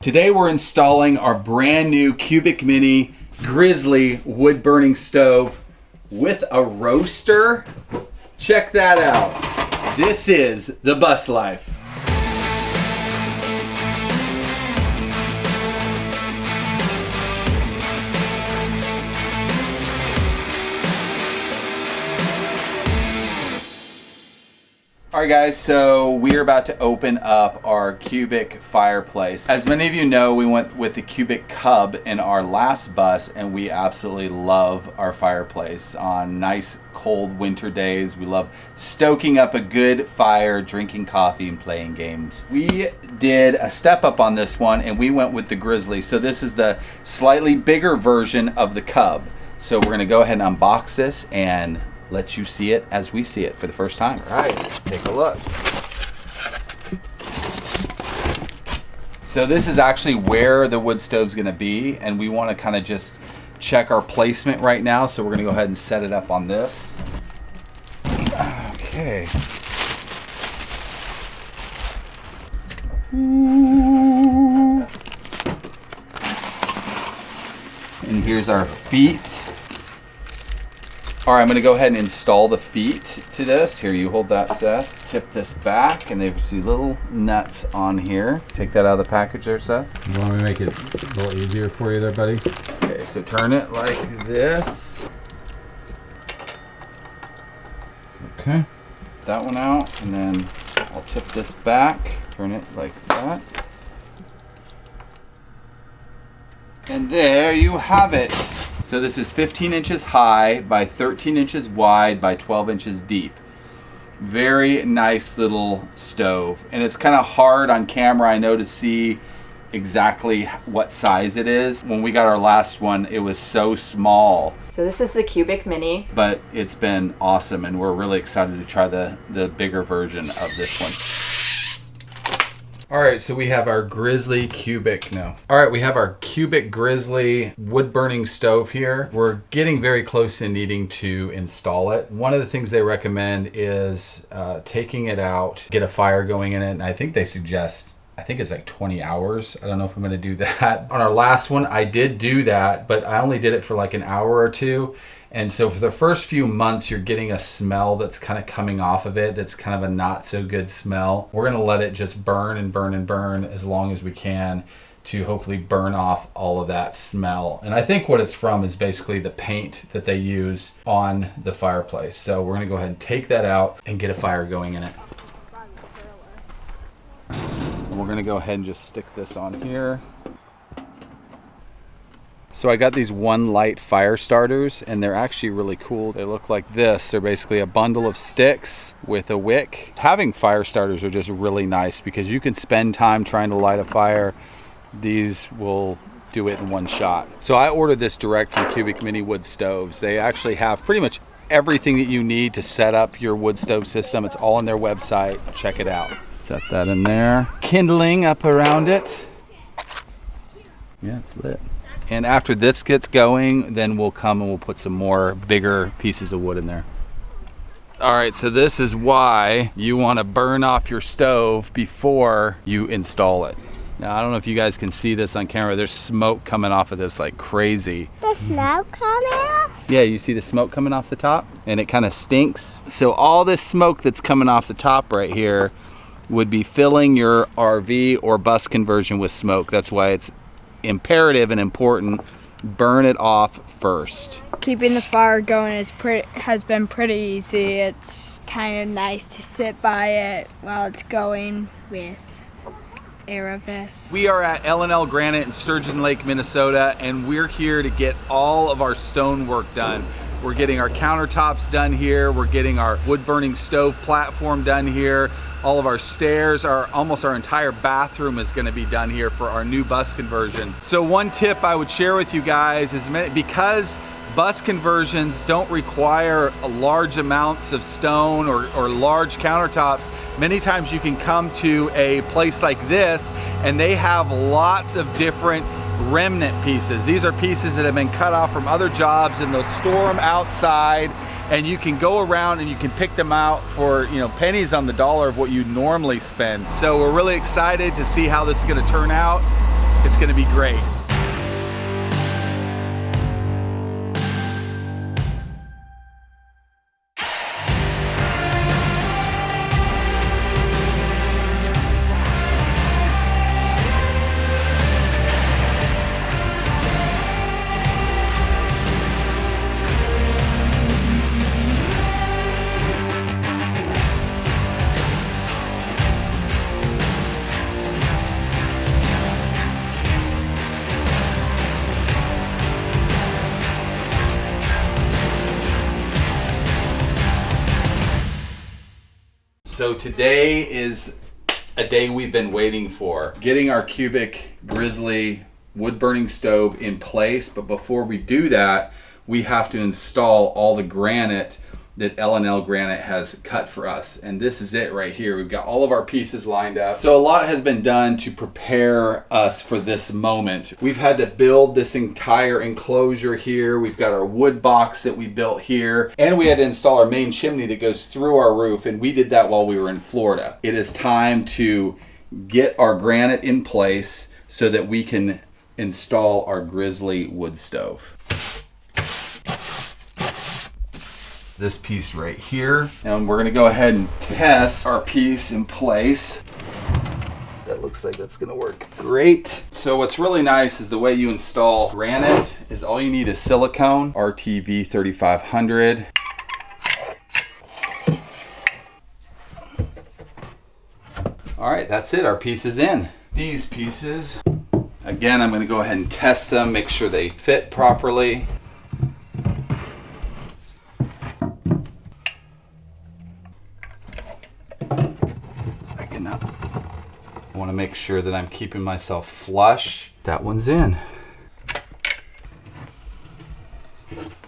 Today we're installing our brand new Cubic Mini Grizzly wood burning stove with a roaster. Check that out. This is the bus life. All right guys, so we're about to open up our Cubic fireplace. As many of you know, we went with the Cubic Cub in our last bus and we absolutely love our fireplace. On nice cold winter days, we love stoking up a good fire, drinking coffee and playing games. We did a step up on this one and we went with the Grizzly. So this is the slightly bigger version of the Cub. So we're gonna go ahead and unbox this and let you see it as we see it for the first time. All right, let's take a look. So this is actually where the wood stove's gonna be, and we wanna kind of just check our placement right now. So we're gonna go ahead and set it up on this. Okay. And here's our feet. All right, I'm gonna go ahead and install the feet to this. Here, you hold that, Seth. Tip this back, and there's these little nuts on here. Take that out of the package there, Seth. You want me to make it a little easier for you there, buddy? Okay, so turn it like this. Okay. That one out, and then I'll tip this back. Turn it like that. And there you have it. So this is 15 inches high by 13 inches wide by 12 inches deep. Very nice little stove. And it's kind of hard on camera, I know, to see exactly what size it is. When we got our last one, it was so small. So this is the Cubic Mini. But it's been awesome and we're really excited to try the bigger version of this one. All right, so we have our Grizzly Cubic now. All right, we have our Cubic Grizzly wood burning stove here. We're getting very close to needing to install it. One of the things they recommend is taking it out, get a fire going in it, and I think they suggest, I think it's like 20 hours. I don't know if I'm gonna do that. On our last one, I did do that, but I only did it for like an hour or two. And so for the first few months, you're getting a smell that's kind of coming off of it. That's kind of a not so good smell. We're gonna let it just burn and burn and burn as long as we can to hopefully burn off all of that smell. And I think what it's from is basically the paint that they use on the fireplace. So we're gonna go ahead and take that out and get a fire going in it. And we're gonna go ahead and just stick this on here. So I got these One Light fire starters and they're actually really cool. They look like this. They're basically a bundle of sticks with a wick. Having fire starters are just really nice because you can spend time trying to light a fire. These will do it in one shot. So I ordered this direct from Cubic Mini Wood Stoves. They actually have pretty much everything that you need to set up your wood stove system. It's all on their website. Check it out. Set that in there. Kindling up around it. Yeah, it's lit. And after this gets going, then we'll come and we'll put some more bigger pieces of wood in there. All right, so this is why you want to burn off your stove before you install it. Now, I don't know if you guys can see this on camera. There's smoke coming off of this like crazy. The smoke coming off? Yeah, you see the smoke coming off the top? And it kind of stinks. So all this smoke that's coming off the top right here would be filling your RV or bus conversion with smoke. That's why it's imperative and important, burn it off first. Keeping the fire going has been pretty easy. It's kind of nice to sit by it while it's going with Aravis. We are at LLR Granite in Sturgeon Lake, Minnesota, and we're here to get all of our stone work done. We're getting our countertops done here. We're getting our wood burning stove platform done here. All of our stairs, almost our entire bathroom is gonna be done here for our new bus conversion. So one tip I would share with you guys is because bus conversions don't require large amounts of stone or large countertops, many times you can come to a place like this and they have lots of different remnant pieces. These are pieces that have been cut off from other jobs and they'll store them outside, and you can go around and you can pick them out for, you know, pennies on the dollar of what you normally spend. So we're really excited to see how this is going to turn out. It's gonna be great. So today is a day we've been waiting for. Getting our cubic grizzly wood burning stove in place, but before we do that, we have to install all the granite that LLR Granite has cut for us. And this is it right here. We've got all of our pieces lined up. So a lot has been done to prepare us for this moment. We've had to build this entire enclosure here. We've got our wood box that we built here, and we had to install our main chimney that goes through our roof, and we did that while we were in Florida. It is time to get our granite in place so that we can install our grizzly wood stove. This piece right here, and we're gonna go ahead and test our piece in place. That looks like that's gonna work great. So what's really nice is the way you install granite is all you need is silicone, RTV 3500. All right, that's it, our piece is in. These pieces, again, I'm gonna go ahead and test them, make sure they fit properly. I want to make sure that I'm keeping myself flush. That one's in.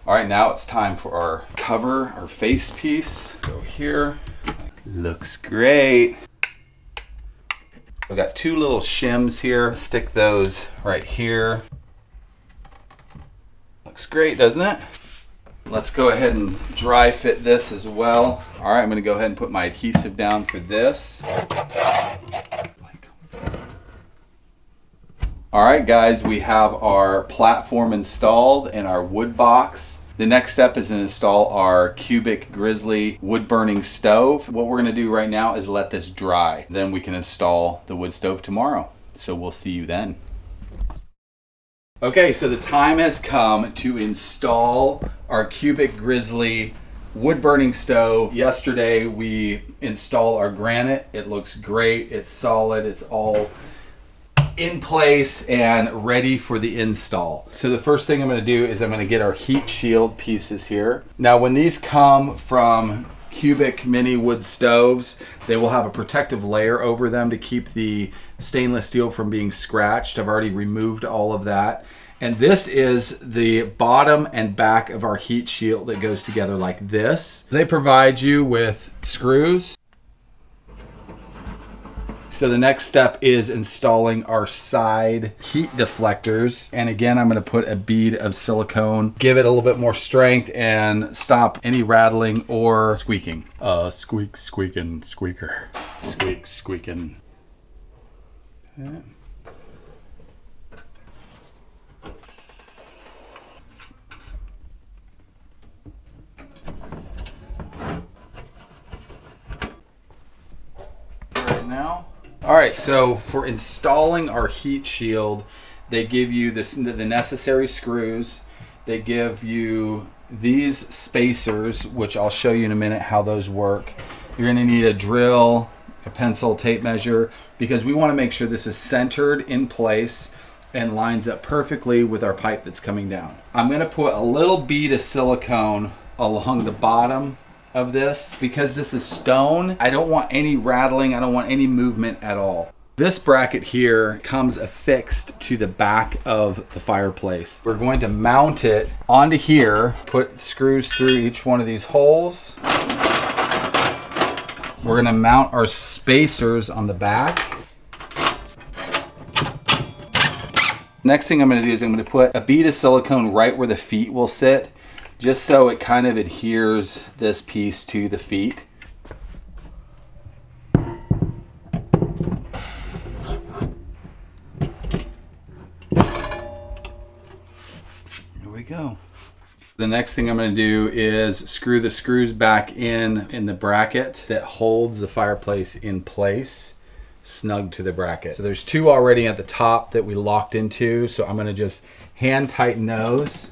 All right, now it's time for our cover, our face piece. Go here. Looks great. I've got two little shims here. Stick those right here. Looks great, doesn't it? Let's go ahead and dry fit this as well. All right, I'm gonna go ahead and put my adhesive down for this. All right, guys, we have our platform installed and our wood box. The next step is to install our cubic grizzly wood burning stove. What we're gonna do right now is let this dry. Then we can install the wood stove tomorrow. So we'll see you then. Okay, so the time has come to install our cubic grizzly wood burning stove. Yesterday we installed our granite. It looks great, it's solid, it's all in place and ready for the install. So the first thing I'm going to do is I'm going to get our heat shield pieces here. Now when these come from cubic mini wood stoves, they will have a protective layer over them to keep the stainless steel from being scratched. I've already removed all of that. And this is the bottom and back of our heat shield that goes together like this. They provide you with screws. So the next step is installing our side heat deflectors. And again, I'm gonna put a bead of silicone, give it a little bit more strength and stop any rattling or squeaking. Squeak, squeaking, squeaker. Squeak, squeaking. Okay. Right now. All right, so for installing our heat shield, they give you the necessary screws. They give you these spacers, which I'll show you in a minute how those work. You're gonna need a drill, a pencil, tape measure, because we wanna make sure this is centered in place and lines up perfectly with our pipe that's coming down. I'm gonna put a little bead of silicone along the bottom of this. Because this is stone, I don't want any rattling, I don't want any movement at all. This bracket here comes affixed to the back of the fireplace. We're going to mount it onto here, put screws through each one of these holes. We're gonna mount our spacers on the back. Next thing I'm gonna do is I'm gonna put a bead of silicone right where the feet will sit, just so it kind of adheres this piece to the feet. we go. The next thing I'm going to do is screw the screws back in the bracket that holds the fireplace in place, snug to the bracket. So there's 2 already at the top that we locked into, so I'm going to just hand tighten those.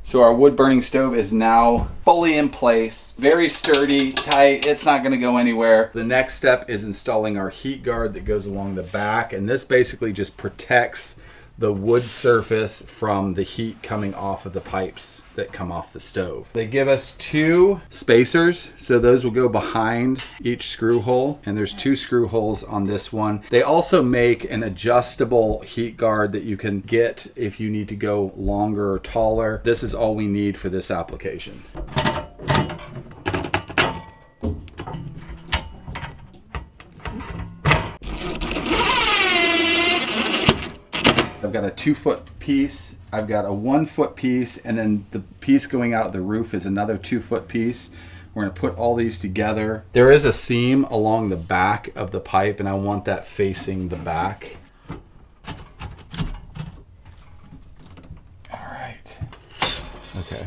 So our wood burning stove is now fully in place, very sturdy, tight, it's not gonna go anywhere. The next step is installing our heat guard that goes along the back, and this basically just protects the wood surface from the heat coming off of the pipes that come off the stove. They give us 2 spacers, so those will go behind each screw hole, and there's 2 screw holes on this one. They also make an adjustable heat guard that you can get if you need to go longer or taller. This is all we need for this application. I've got a 2-foot piece, I've got a 1-foot piece, and then the piece going out the roof is another 2-foot piece. We're gonna put all these together. There is a seam along the back of the pipe, and I want that facing the back. All right. Okay.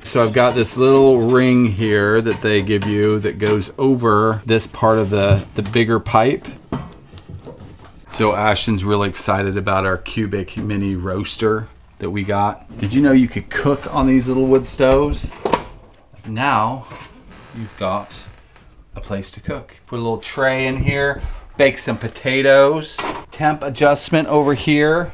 So I've got this little ring here that they give you that goes over this part of the bigger pipe. So Ashton's really excited about our cubic mini roaster that we got. Did you know you could cook on these little wood stoves? Now you've got a place to cook. Put a little tray in here, bake some potatoes. Temp adjustment over here.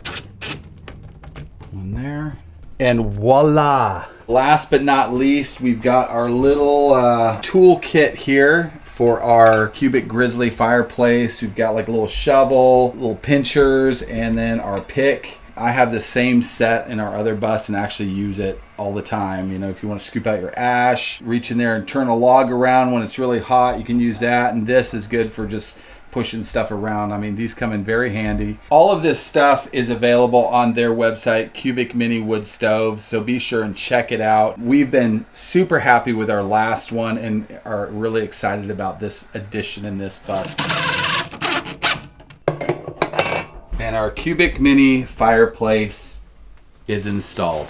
One there. And voila! Last but not least, we've got our little tool kit here for our cubic grizzly fireplace. We've got like a little shovel, little pinchers, and then our pick. I have the same set in our other bus and actually use it all the time. You know, if you want to scoop out your ash, reach in there and turn a log around when it's really hot, you can use that. And this is good for just pushing stuff around. I mean, these come in very handy. All of this stuff is available on their website, Cubic Mini Wood Stoves, so be sure and check it out. We've been super happy with our last one and are really excited about this addition in this bus. And our Cubic Mini fireplace is installed.